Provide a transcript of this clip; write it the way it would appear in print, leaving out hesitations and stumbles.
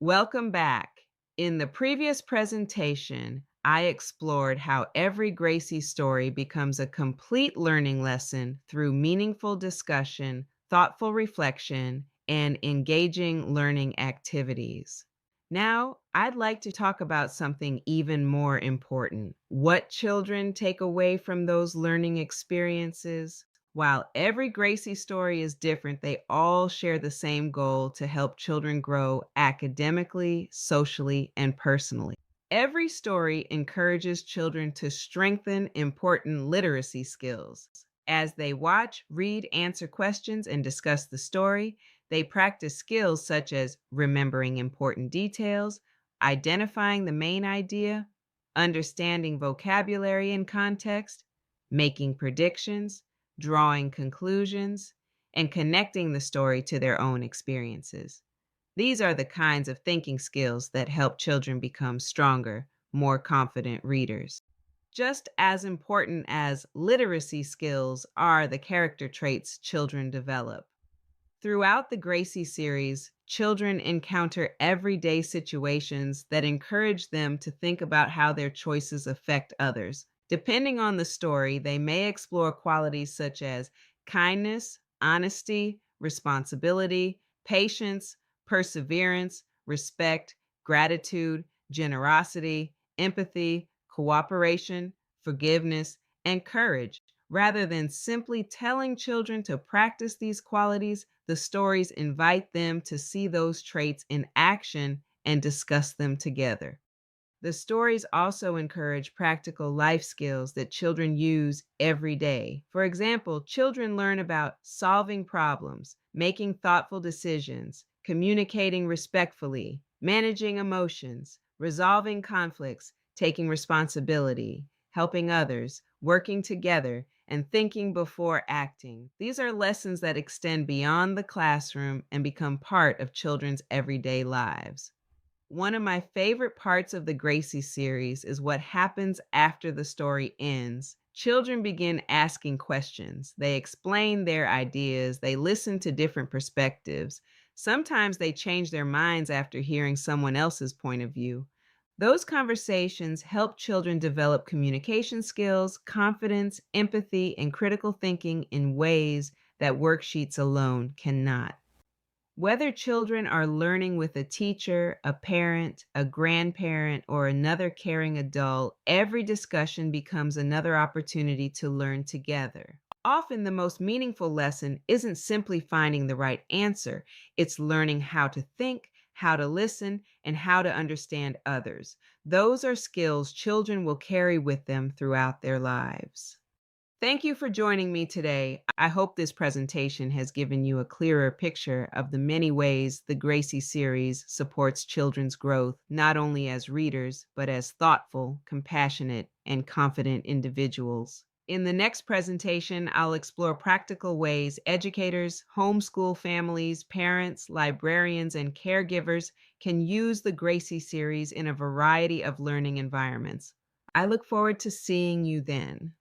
Welcome back. In the previous presentation, I explored how every Gracie story becomes a complete learning lesson through meaningful discussion, thoughtful reflection, and engaging learning activities. Now, I'd like to talk about something even more important: what children take away from those learning experiences. While every Gracie story is different, they all share the same goal: to help children grow academically, socially, and personally. Every story encourages children to strengthen important literacy skills. As they watch, read, answer questions, and discuss the story, they practice skills such as remembering important details, identifying the main idea, understanding vocabulary and context, making predictions, drawing conclusions, and connecting the story to their own experiences. These are the kinds of thinking skills that help children become stronger, more confident readers. Just as important as literacy skills are the character traits children develop. Throughout the Gracie series, children encounter everyday situations that encourage them to think about how their choices affect others. Depending on the story, they may explore qualities such as kindness, honesty, responsibility, patience, perseverance, respect, gratitude, generosity, empathy, cooperation, forgiveness, and courage. Rather than simply telling children to practice these qualities, the stories invite them to see those traits in action and discuss them together. The stories also encourage practical life skills that children use every day. For example, children learn about solving problems, making thoughtful decisions, communicating respectfully, managing emotions, resolving conflicts, taking responsibility, helping others, working together, and thinking before acting. These are lessons that extend beyond the classroom and become part of children's everyday lives. One of my favorite parts of the Gracie series is what happens after the story ends. Children begin asking questions. They explain their ideas. They listen to different perspectives. Sometimes they change their minds after hearing someone else's point of view. Those conversations help children develop communication skills, confidence, empathy, and critical thinking in ways that worksheets alone cannot. Whether children are learning with a teacher, a parent, a grandparent, or another caring adult, every discussion becomes another opportunity to learn together. Often, the most meaningful lesson isn't simply finding the right answer, it's learning how to think, how to listen, and how to understand others. Those are skills children will carry with them throughout their lives. Thank you for joining me today. I hope this presentation has given you a clearer picture of the many ways the Gracie series supports children's growth, not only as readers, but as thoughtful, compassionate, and confident individuals. In the next presentation, I'll explore practical ways educators, homeschool families, parents, librarians, and caregivers can use the Gracie series in a variety of learning environments. I look forward to seeing you then.